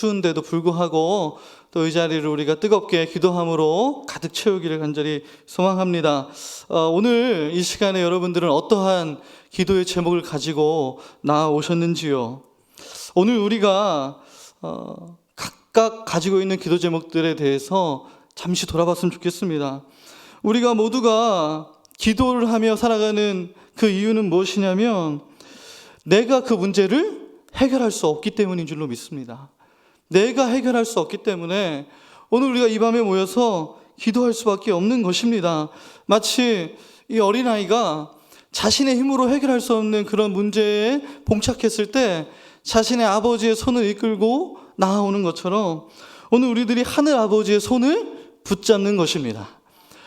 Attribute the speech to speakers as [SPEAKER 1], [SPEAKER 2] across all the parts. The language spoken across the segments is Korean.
[SPEAKER 1] 추운데도 불구하고 또 이 자리를 우리가 뜨겁게 기도함으로 가득 채우기를 간절히 소망합니다. 오늘 이 시간에 여러분들은 어떠한 기도의 제목을 가지고 나오셨는지요? 오늘 우리가 각각 가지고 있는 기도 제목들에 대해서 잠시 돌아봤으면 좋겠습니다. 우리가 모두가 기도를 하며 살아가는 그 이유는 무엇이냐면 내가 그 문제를 해결할 수 없기 때문인 줄로 믿습니다. 내가 해결할 수 없기 때문에 오늘 우리가 이 밤에 모여서 기도할 수밖에 없는 것입니다. 마치 이 어린아이가 자신의 힘으로 해결할 수 없는 그런 문제에 봉착했을 때 자신의 아버지의 손을 이끌고 나아오는 것처럼 오늘 우리들이 하늘 아버지의 손을 붙잡는 것입니다.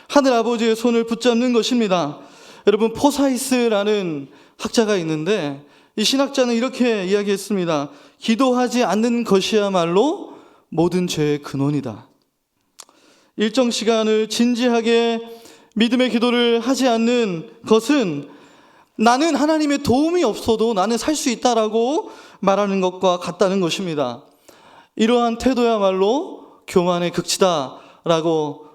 [SPEAKER 1] 하늘 아버지의 손을 붙잡는 것입니다. 여러분, 포사이스라는 학자가 있는데 이 신학자는 이렇게 이야기했습니다. 기도하지 않는 것이야말로 모든 죄의 근원이다. 일정 시간을 진지하게 믿음의 기도를 하지 않는 것은 나는 하나님의 도움이 없어도 나는 살 수 있다라고 말하는 것과 같다는 것입니다. 이러한 태도야말로 교만의 극치다라고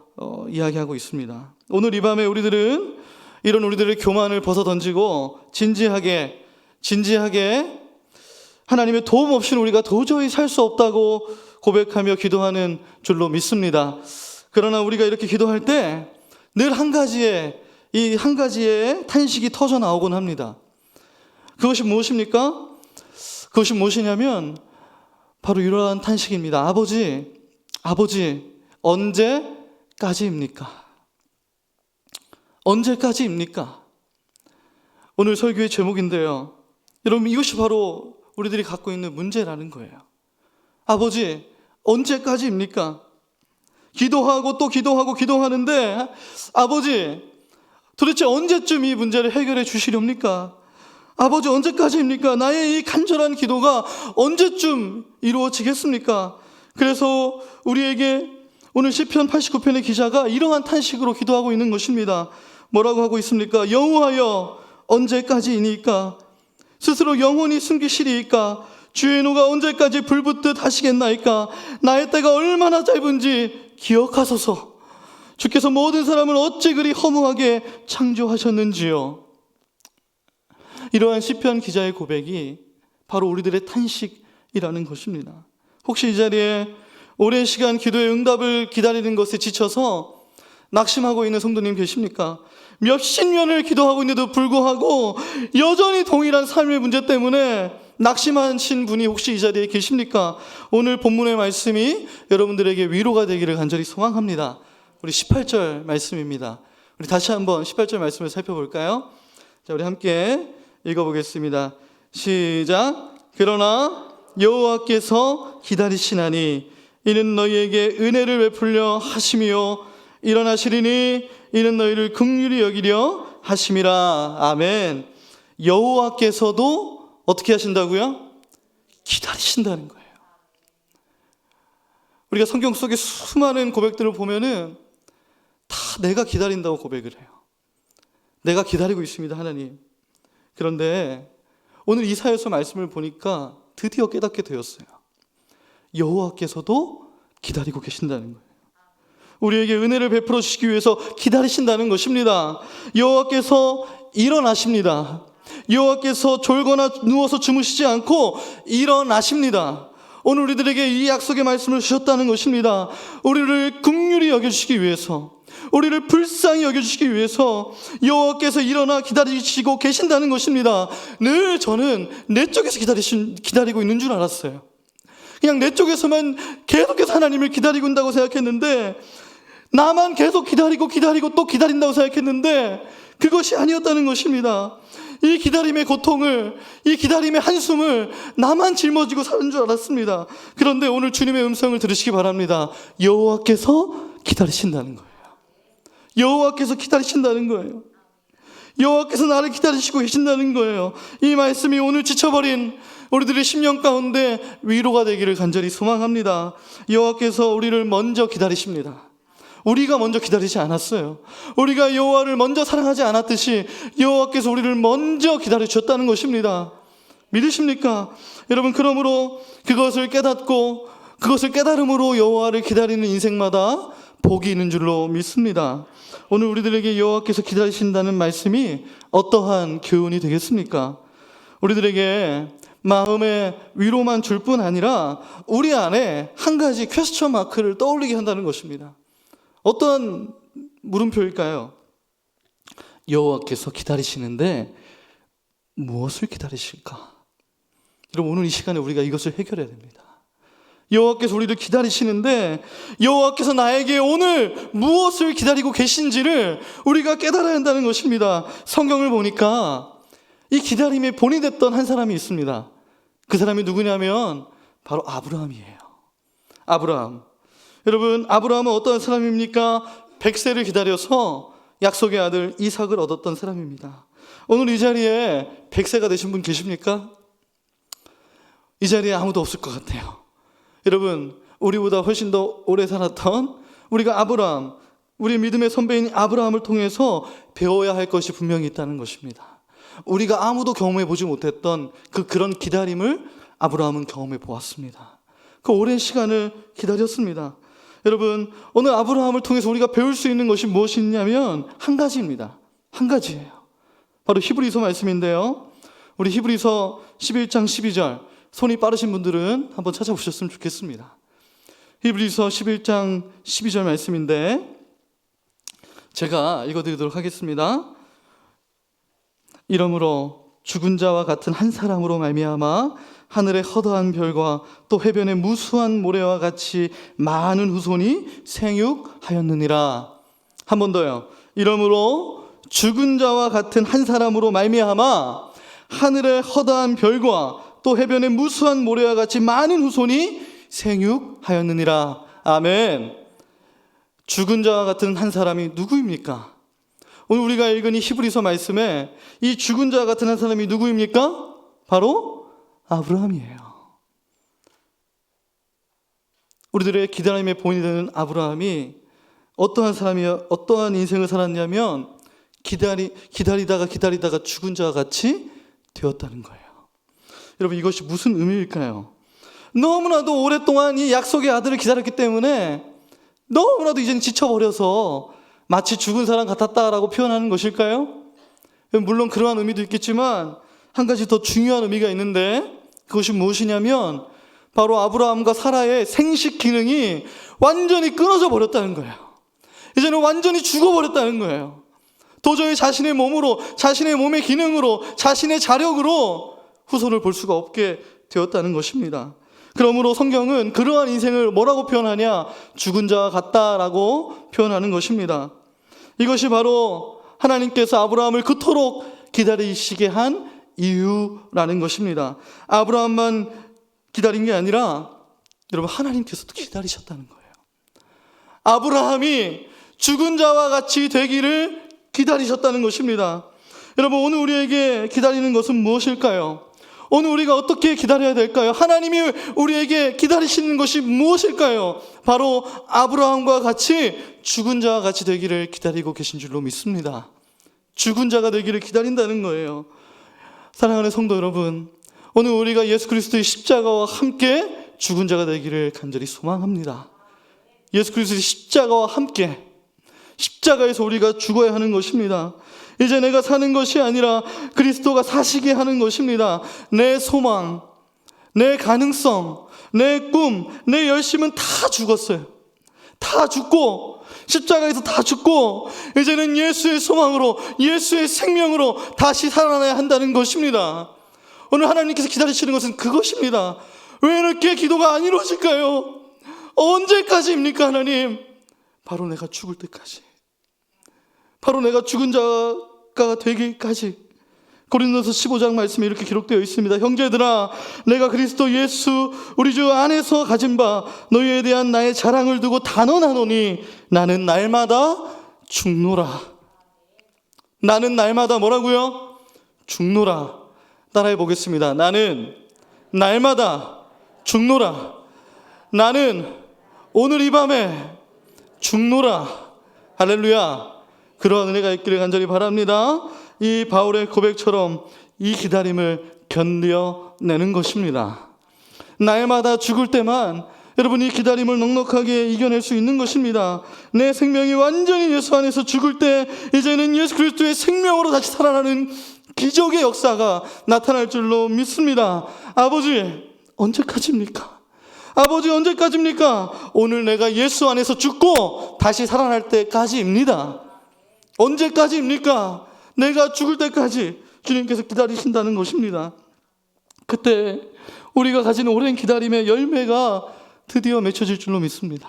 [SPEAKER 1] 이야기하고 있습니다. 오늘 이 밤에 우리들은 이런 우리들의 교만을 벗어던지고 진지하게 하나님의 도움 없이는 우리가 도저히 살 수 없다고 고백하며 기도하는 줄로 믿습니다. 그러나 우리가 이렇게 기도할 때 늘 한 가지의 탄식이 터져 나오곤 합니다. 그것이 무엇입니까? 그것이 무엇이냐면 바로 이러한 탄식입니다. 아버지, 언제까지입니까? 언제까지입니까? 오늘 설교의 제목인데요. 여러분, 이것이 바로 우리들이 갖고 있는 문제라는 거예요. 아버지, 언제까지입니까? 기도하고 또 기도하는데 아버지, 도대체 언제쯤 이 문제를 해결해 주시렵니까? 아버지, 언제까지입니까? 나의 이 간절한 기도가 언제쯤 이루어지겠습니까? 그래서 우리에게 오늘 시편 89편의 기자가 이러한 탄식으로 기도하고 있는 것입니다. 뭐라고 하고 있습니까? 여호와여, 언제까지이니까? 스스로 영원히 숨기시리이까? 주의 노가 언제까지 불붙듯 하시겠나이까? 나의 때가 얼마나 짧은지 기억하소서. 주께서 모든 사람을 어찌 그리 허무하게 창조하셨는지요. 이러한 시편 기자의 고백이 바로 우리들의 탄식이라는 것입니다. 혹시 이 자리에 오랜 시간 기도의 응답을 기다리는 것에 지쳐서 낙심하고 있는 성도님 계십니까? 몇십 년을 기도하고 있는데도 불구하고 여전히 동일한 삶의 문제 때문에 낙심하신 분이 혹시 이 자리에 계십니까? 오늘 본문의 말씀이 여러분들에게 위로가 되기를 간절히 소망합니다. 우리 18절 말씀입니다. 우리 다시 한번 18절 말씀을 살펴볼까요? 자, 우리 함께 읽어보겠습니다. 시작. 그러나 여호와께서 기다리시나니 이는 너희에게 은혜를 베풀려 하심이요 일어나시리니 이는 너희를 긍휼히 여기려 하심이라. 아멘. 여호와께서도 어떻게 하신다고요? 기다리신다는 거예요. 우리가 성경 속에 수많은 고백들을 보면은 다 내가 기다린다고 고백을 해요. 내가 기다리고 있습니다, 하나님. 그런데 오늘 이사야서 말씀을 보니까 드디어 깨닫게 되었어요. 여호와께서도 기다리고 계신다는 거예요. 우리에게 은혜를 베풀어 주시기 위해서 기다리신다는 것입니다. 여호와께서 일어나십니다. 여호와께서 졸거나 누워서 주무시지 않고 일어나십니다. 오늘 우리들에게 이 약속의 말씀을 주셨다는 것입니다. 우리를 긍휼히 여겨주시기 위해서, 우리를 불쌍히 여겨주시기 위해서 여호와께서 일어나 기다리시고 계신다는 것입니다. 늘 저는 내 쪽에서 기다리고 있는 줄 알았어요. 그냥 내 쪽에서만 계속해서 하나님을 기다리고 있다고 생각했는데, 나만 계속 기다리고 또 기다린다고 생각했는데 그것이 아니었다는 것입니다. 이 기다림의 고통을, 이 기다림의 한숨을 나만 짊어지고 사는 줄 알았습니다. 그런데 오늘 주님의 음성을 들으시기 바랍니다. 여호와께서 기다리신다는 거예요. 여호와께서 기다리신다는 거예요. 여호와께서 나를 기다리시고 계신다는 거예요. 이 말씀이 오늘 지쳐버린 우리들의 심령 가운데 위로가 되기를 간절히 소망합니다. 여호와께서 우리를 먼저 기다리십니다. 우리가 먼저 기다리지 않았어요. 우리가 여호와를 먼저 사랑하지 않았듯이 여호와께서 우리를 먼저 기다려주셨다는 것입니다. 믿으십니까? 여러분, 그러므로 그것을 깨닫고 그것을 깨달음으로 여호와를 기다리는 인생마다 복이 있는 줄로 믿습니다. 오늘 우리들에게 여호와께서 기다리신다는 말씀이 어떠한 교훈이 되겠습니까? 우리들에게 마음의 위로만 줄 뿐 아니라 우리 안에 한 가지 퀘스천 마크를 떠올리게 한다는 것입니다. 어떤 물음표일까요? 여호와께서 기다리시는데 무엇을 기다리실까? 여러분, 오늘 이 시간에 우리가 이것을 해결해야 됩니다. 여호와께서 우리를 기다리시는데 여호와께서 나에게 오늘 무엇을 기다리고 계신지를 우리가 깨달아야 한다는 것입니다. 성경을 보니까 이 기다림의 본이 됐던 한 사람이 있습니다. 그 사람이 누구냐면 바로 아브라함이에요. 아브라함. 여러분, 아브라함은 어떤 사람입니까? 100세를 기다려서 약속의 아들 이삭을 얻었던 사람입니다. 오늘 이 자리에 100세가 되신 분 계십니까? 이 자리에 아무도 없을 것 같아요. 여러분, 우리보다 훨씬 더 오래 살았던 우리가 아브라함, 우리 믿음의 선배인 아브라함을 통해서 배워야 할 것이 분명히 있다는 것입니다. 우리가 아무도 경험해 보지 못했던 그런 기다림을 아브라함은 경험해 보았습니다. 그 오랜 시간을 기다렸습니다. 여러분, 오늘 아브라함을 통해서 우리가 배울 수 있는 것이 무엇이 있냐면 한 가지입니다. 한 가지예요. 바로 히브리서 말씀인데요. 우리 히브리서 11장 12절, 손이 빠르신 분들은 한번 찾아보셨으면 좋겠습니다. 히브리서 11장 12절 말씀인데 제가 읽어드리도록 하겠습니다. 이러므로 죽은 자와 같은 한 사람으로 말미암아 하늘의 허다한 별과 또 해변의 무수한 모래와 같이 많은 후손이 생육하였느니라. 한 번 더요. 이러므로 죽은 자와 같은 한 사람으로 말미암아 하늘의 허다한 별과 또 해변의 무수한 모래와 같이 많은 후손이 생육하였느니라. 아멘. 죽은 자와 같은 한 사람이 누구입니까? 오늘 우리가 읽은 이 히브리서 말씀에 이 죽은 자와 같은 한 사람이 누구입니까? 바로 아브라함이에요. 우리들의 기다림의 본이 되는 아브라함이 어떠한 사람이요, 어떠한 인생을 살았냐면 기다리다가 죽은 자와 같이 되었다는 거예요. 여러분, 이것이 무슨 의미일까요? 너무나도 오랫동안 이 약속의 아들을 기다렸기 때문에 너무나도 이제는 지쳐버려서 마치 죽은 사람 같았다라고 표현하는 것일까요? 물론 그러한 의미도 있겠지만 한 가지 더 중요한 의미가 있는데 그것이 무엇이냐면 바로 아브라함과 사라의 생식 기능이 완전히 끊어져 버렸다는 거예요. 이제는 완전히 죽어버렸다는 거예요. 도저히 자신의 몸으로, 자신의 몸의 기능으로, 자신의 자력으로 후손을 볼 수가 없게 되었다는 것입니다. 그러므로 성경은 그러한 인생을 뭐라고 표현하냐? 죽은 자와 같다라고 표현하는 것입니다. 이것이 바로 하나님께서 아브라함을 그토록 기다리시게 한 이유라는 것입니다. 아브라함만 기다린 게 아니라 여러분, 하나님께서도 기다리셨다는 거예요. 아브라함이 죽은 자와 같이 되기를 기다리셨다는 것입니다. 여러분, 오늘 우리에게 기다리는 것은 무엇일까요? 오늘 우리가 어떻게 기다려야 될까요? 하나님이 우리에게 기다리시는 것이 무엇일까요? 바로 아브라함과 같이 죽은 자와 같이 되기를 기다리고 계신 줄로 믿습니다. 죽은 자가 되기를 기다린다는 거예요. 사랑하는 성도 여러분, 오늘 우리가 예수 그리스도의 십자가와 함께 죽은 자가 되기를 간절히 소망합니다. 예수 그리스도의 십자가와 함께 십자가에서 우리가 죽어야 하는 것입니다. 이제 내가 사는 것이 아니라 그리스도가 사시게 하는 것입니다. 내 소망, 내 가능성, 내 꿈, 내 열심은 다 죽었어요. 다 죽고 십자가에서 다 죽고 이제는 예수의 소망으로, 예수의 생명으로 다시 살아나야 한다는 것입니다. 오늘 하나님께서 기다리시는 것은 그것입니다. 왜 이렇게 기도가 안 이루어질까요? 언제까지입니까, 하나님? 바로 내가 죽을 때까지, 바로 내가 죽은 자가 되기까지. 고린도서 15장 말씀에 이렇게 기록되어 있습니다. 형제들아, 내가 그리스도 예수 우리 주 안에서 가진 바 너희에 대한 나의 자랑을 두고 단언하노니 나는 날마다 죽노라. 나는 날마다 뭐라고요? 죽노라. 따라해 보겠습니다. 나는 날마다 죽노라. 나는 오늘 이 밤에 죽노라. 할렐루야. 그러한 은혜가 있기를 간절히 바랍니다. 이 바울의 고백처럼 이 기다림을 견뎌내는 것입니다. 날마다 죽을 때만, 여러분, 이 기다림을 넉넉하게 이겨낼 수 있는 것입니다. 내 생명이 완전히 예수 안에서 죽을 때 이제는 예수 그리스도의 생명으로 다시 살아나는 기적의 역사가 나타날 줄로 믿습니다. 아버지, 언제까지입니까? 아버지, 언제까지입니까? 오늘 내가 예수 안에서 죽고 다시 살아날 때까지입니다. 언제까지입니까? 내가 죽을 때까지 주님께서 기다리신다는 것입니다. 그때 우리가 가진 오랜 기다림의 열매가 드디어 맺혀질 줄로 믿습니다.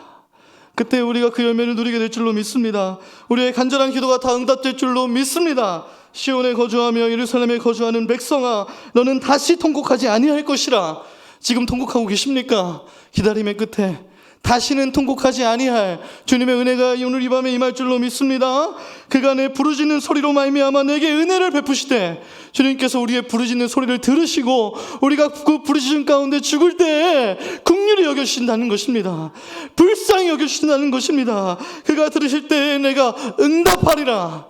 [SPEAKER 1] 그때 우리가 그 열매를 누리게 될 줄로 믿습니다. 우리의 간절한 기도가 다 응답될 줄로 믿습니다. 시온에 거주하며 예루살렘에 거주하는 백성아, 너는 다시 통곡하지 아니할 것이라. 지금 통곡하고 계십니까? 기다림의 끝에 다시는 통곡하지 아니할 주님의 은혜가 오늘 이 밤에 임할 줄로 믿습니다. 그가 내 부르짖는 소리로 말미암아 내게 은혜를 베푸시되, 주님께서 우리의 부르짖는 소리를 들으시고 우리가 그 부르짖음 가운데 죽을 때에 긍휼히 여겨주신다는 것입니다. 불쌍히 여겨주신다는 것입니다. 그가 들으실 때에 내가 응답하리라.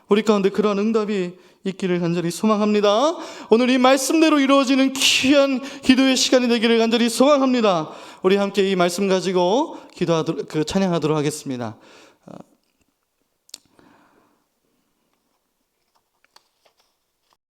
[SPEAKER 1] 우리 가운데 그러한 응답이 있기를 간절히 소망합니다. 오늘 이 말씀대로 이루어지는 귀한 기도의 시간이 되기를 간절히 소망합니다. 우리 함께 이 말씀 가지고 찬양하도록 하겠습니다.